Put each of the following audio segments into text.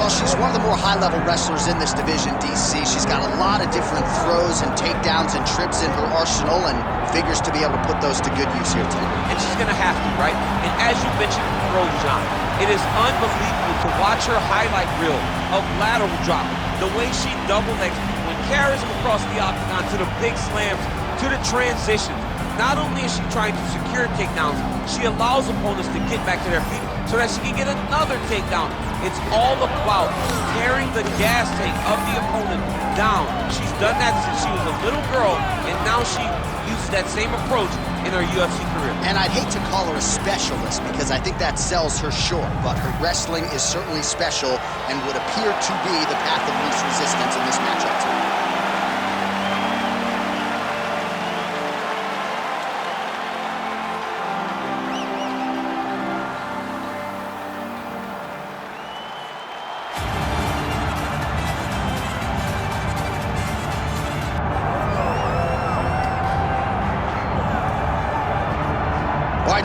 Well, she's one of the more high-level wrestlers in this division, DC. She's got a lot of different throws and takedowns and trips in her arsenal, and figures to be able to put those to good use here tonight. And she's going to have to, right? And as you mentioned, throws, John, it is unbelievable to watch her highlight reel of lateral drop. The way she double legs when carries them across the octagon to the big slams, to the transitions. Not only is she trying to secure takedowns, she allows opponents to get back to their feet so that she can get another takedown. It's all about tearing the gas tank of the opponent down. She's done that since she was a little girl, and now she uses that same approach in her UFC career. And I'd hate to call her a specialist because I think that sells her short, but her wrestling is certainly special and would appear to be the path of least resistance in this matchup tonight.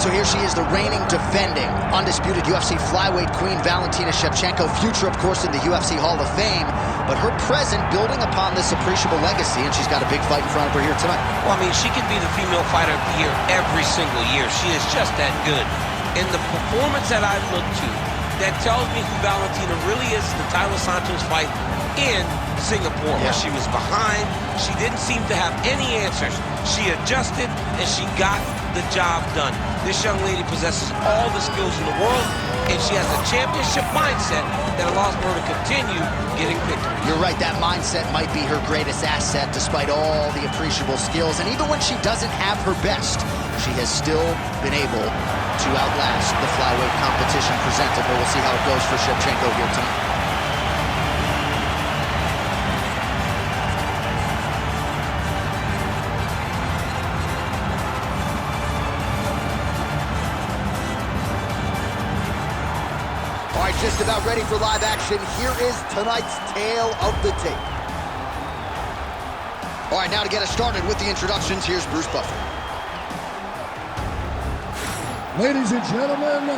So here she is, the reigning, defending, undisputed UFC flyweight queen, Valentina Shevchenko. Future, of course, in the UFC Hall of Fame, but her present building upon this appreciable legacy, and she's got a big fight in front of her here tonight. Well, I mean, she can be the female fighter of the year every single year. She is just that good. And the performance that I look to, that tells me who Valentina really is, the Tyler Santos fight in Singapore, where she was behind. She didn't seem to have any answers. She adjusted, and she got the job done. This young lady possesses all the skills in the world, and she has a championship mindset that allows her to continue getting victories. You're right, that mindset might be her greatest asset despite all the appreciable skills, and even when she doesn't have her best, she has still been able to outlast the flyweight competition presented, but we'll see how it goes for Shevchenko here tonight. All right, just about ready for live action. Here is tonight's tale of the tape. All right, now to get us started with the introductions, here's Bruce Buffer. Ladies and gentlemen,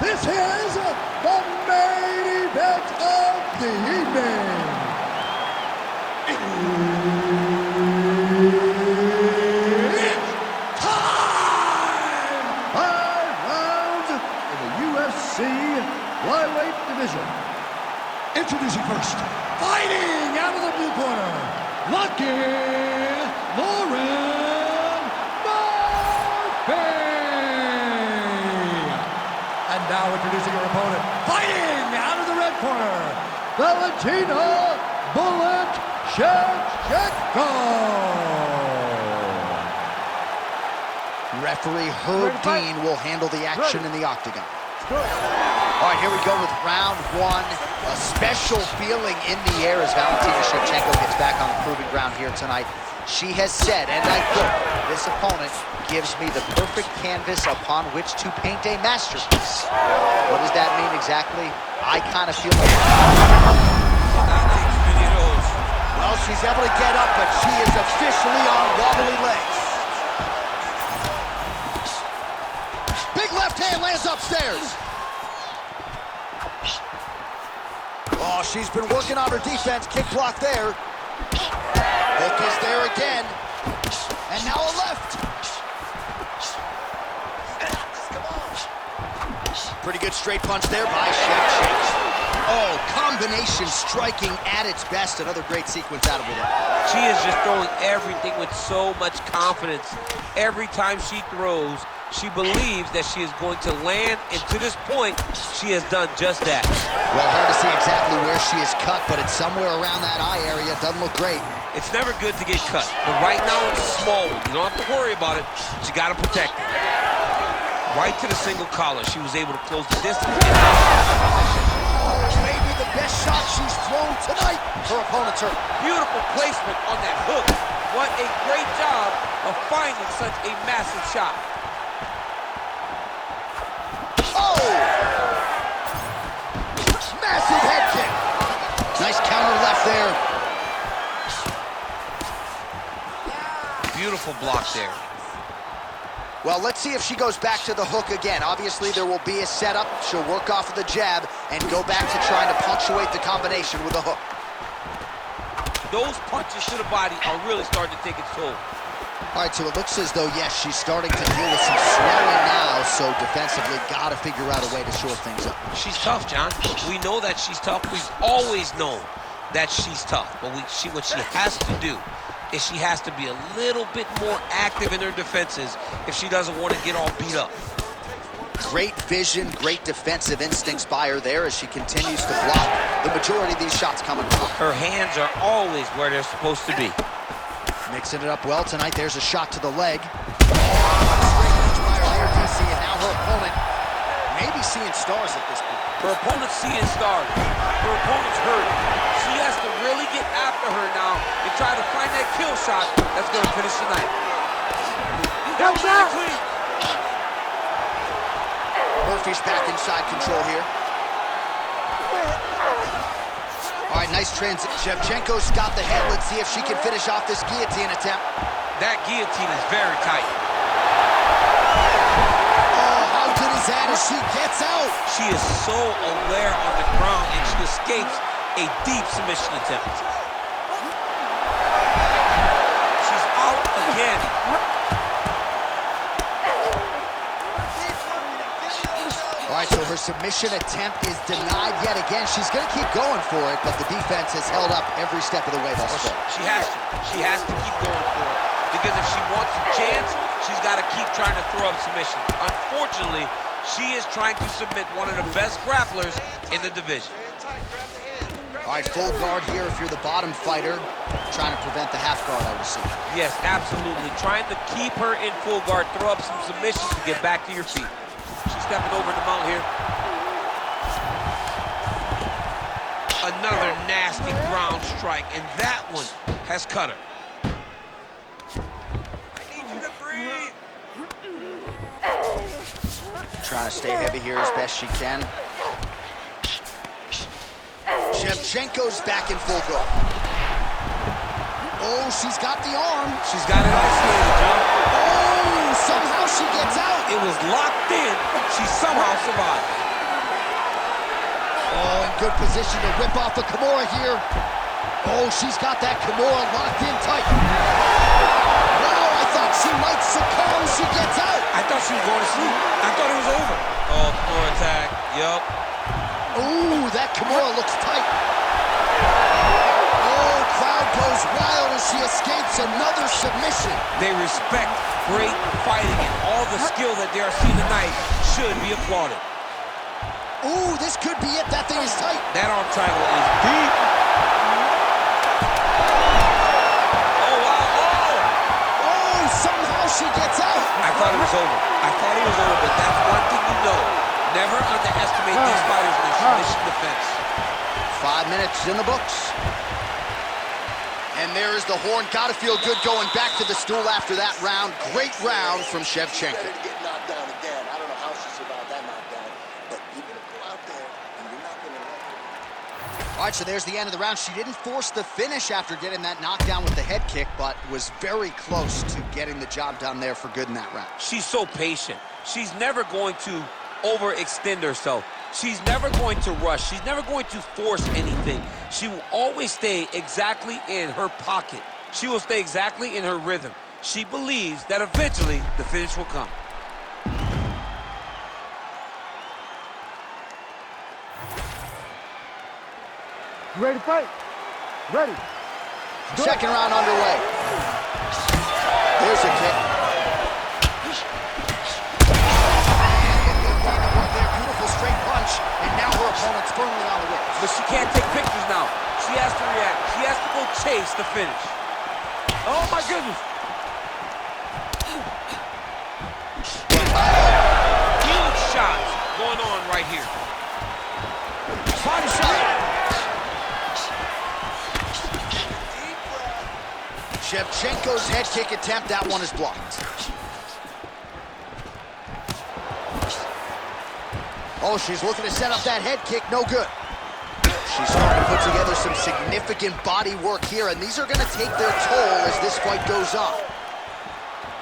this is the main event of the evening. It's time! 5 rounds in the UFC flyweight division. Introducing first, fighting out of the blue corner, Lucky Lauren Murphy. And now introducing her opponent, fighting out of the red corner, Valentina "Bullet" Shevchenko. Referee Herb Dean will handle the action in the octagon. All right, here we go with round one. A special feeling in the air as Valentina Shevchenko gets back on the proving ground here tonight. She has said, and I quote, "This opponent gives me the perfect canvas upon which to paint a masterpiece." What does that mean exactly? I kind of feel like... Well, she's able to get up, but she is officially on wobbly legs. Big left hand lands upstairs. Oh, she's been working on her defense. Kick block there. Hook is there again. And now a left. Pretty good straight punch there by Shevchenko. Oh, combination striking at its best. Another great sequence out of her there. She is just throwing everything with so much confidence. Every time she throws, she believes that she is going to land, and to this point, she has done just that. Well, hard to see exactly where she is cut, but it's somewhere around that eye area. Doesn't look great. It's never good to get cut, but right now it's a small one. You don't have to worry about it, but you got to protect it. Right to the single collar. She was able to close the distance. Maybe the best shot she's thrown tonight. Her opponent's hurt. Beautiful placement on that hook. What a great job of finding such a massive shot. Oh! Massive head kick. Nice counter left there. Beautiful block there. Well, let's see if she goes back to the hook again. Obviously, there will be a setup. She'll work off of the jab and go back to trying to punctuate the combination with a hook. Those punches to the body are really starting to take its toll. All right, so it looks as though, yes, she's starting to deal with some swelling now, so defensively got to figure out a way to shore things up. She's tough, John. We know that she's tough. We've always known that she's tough. But what she has to do is she has to be a little bit more active in her defenses if she doesn't want to get all beat up. Great vision, great defensive instincts by her there as she continues to block the majority of these shots coming from. Her hands are always where they're supposed to be. Mixing it up well tonight. There's a shot to the leg. Straight punch by her there, DC, and now her opponent maybe seeing stars at this point. Her opponent's seeing stars. Her opponent's hurt. She has to really get after her now and try to find that kill shot that's going to finish tonight. That was really clean. Murphy's back inside control here. All right, nice transit. Shevchenko's got the head. Let's see if she can finish off this guillotine attempt. That guillotine is very tight. Oh, how good is that as she gets out? She is so aware on the ground, and she escapes a deep submission attempt. She's out again. All right, so her submission attempt is denied yet again. She's going to keep going for it, but the defense has held up every step of the way thus far. She has to. She has to keep going for it. Because if she wants a chance, she's got to keep trying to throw up submissions. Unfortunately, she is trying to submit one of the best grapplers in the division. All right, full guard here if you're the bottom fighter. Trying to prevent the half guard, I would see. Yes, absolutely. Trying to keep her in full guard, throw up some submissions to get back to your feet. She's stepping over the mount here. Another nasty ground strike, and that one has cut her. I need you to breathe. Trying to stay heavy here as best she can. Shevchenko's back in full guard. Oh, she's got the arm. She's got it isolated, John. Oh, somehow she gets out. It was locked in. She somehow survived. Oh, in good position to rip off a Kimura here. Oh, she's got that Kimura locked in tight. Wow, I thought she might succumb. She gets out. I thought she was going to sleep. I thought it was over. Oh, floor attack. Yup. Ooh, that Kimura looks tight. Oh, crowd goes wild as she escapes another submission. They respect great fighting, and all the skill that they are seeing tonight should be applauded. Ooh, this could be it. That thing is tight. That arm triangle is deep. Oh, wow. Oh, somehow she gets out. I thought it was over. I thought it was over, but that's one thing you know. Never underestimate these fighters in their submission defense. 5 minutes in the books. And there is the horn. Gotta feel good going back to the stool after that round. Great round from Shevchenko. Ready to get knocked down again. I don't know how she survived that knockdown, but you're gonna go out there and you're not gonna let her. All right, so there's the end of the round. She didn't force the finish after getting that knockdown with the head kick, but was very close to getting the job done there for good in that round. She's so patient. She's never going to overextend herself. She's never going to rush. She's never going to force anything. She will always stay exactly in her pocket. She will stay exactly in her rhythm. She believes that eventually the finish will come. You ready to fight? Ready. Second round underway. There's a kick. Beautiful straight punch, and now her opponent's firmly on the ropes. But she can't take pictures now. She has to react. She has to go chase the finish. Oh, my goodness. Huge shots going on right here. Body shot. Shevchenko's head kick attempt, that one is blocked. Oh, she's looking to set up that head kick, no good. She's starting to put together some significant body work here, and these are going to take their toll as this fight goes on.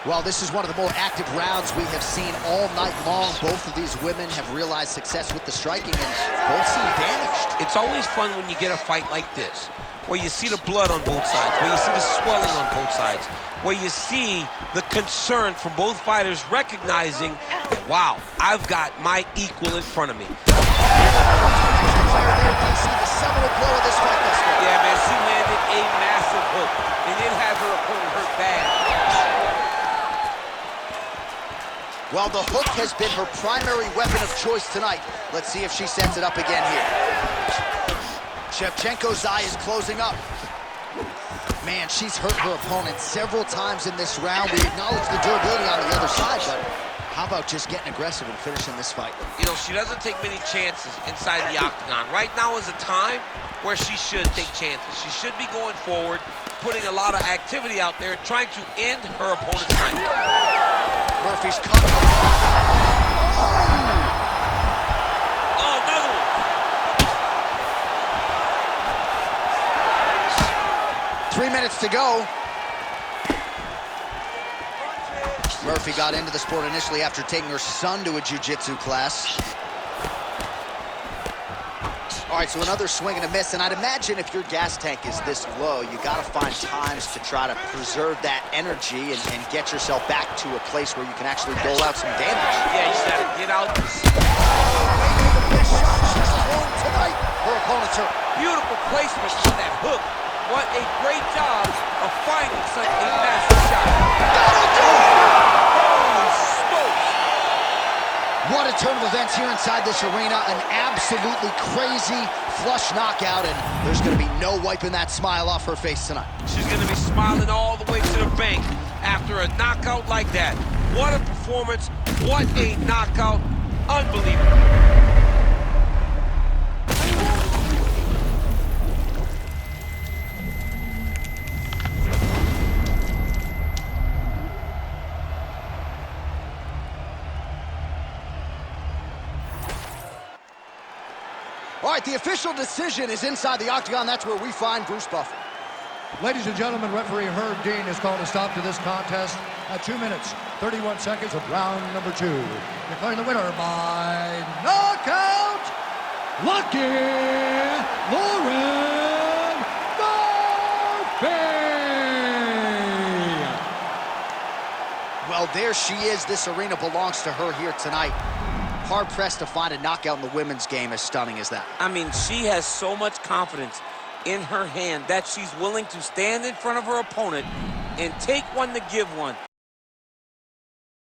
Well, this is one of the more active rounds we have seen all night long. Both of these women have realized success with the striking, and both seem damaged. It's always fun when you get a fight like this, where you see the blood on both sides, where you see the swelling on both sides, where you see the concern from both fighters recognizing, wow, I've got my equal in front of me. See the seminal blow of this fight thus far. Yeah, man, she landed a massive hook, and it has her opponent hurt bad. Well, the hook has been her primary weapon of choice tonight. Let's see if she sets it up again here. Shevchenko's eye is closing up. Man, she's hurt her opponent several times in this round. We acknowledge the durability on the other side, but how about just getting aggressive and finishing this fight? You know, she doesn't take many chances inside the octagon. Right now is a time where she should take chances. She should be going forward, putting a lot of activity out there, trying to end her opponent's fight. Murphy's coming. Oh, another one. 3 minutes to go. Murphy got into the sport initially after taking her son to a jiu-jitsu class. All right, so another swing and a miss, and I'd imagine if your gas tank is this low, you gotta find times to try to preserve that energy and get yourself back to a place where you can actually dole out some damage. Yeah, you gotta get out. Tonight, her opponent's hurt. Beautiful placement on that hook. What a great job of finding such a massive shot. Holy smokes. What a turn of events here inside this arena. An absolutely crazy flush knockout, and there's going to be no wiping that smile off her face tonight. She's going to be smiling all the way to the bank after a knockout like that. What a performance. What a knockout. Unbelievable. All right, the official decision is inside the octagon. That's where we find Bruce Buffer. Ladies and gentlemen, referee Herb Dean has called a stop to this contest at 2 minutes, 31 seconds of round number 2. Declaring the winner by knockout, Lucky Lauren Murphy! Well, there she is. This arena belongs to her here tonight. Hard-pressed to find a knockout in the women's game as stunning as that. I mean, she has so much confidence in her hand that she's willing to stand in front of her opponent and take one to give one.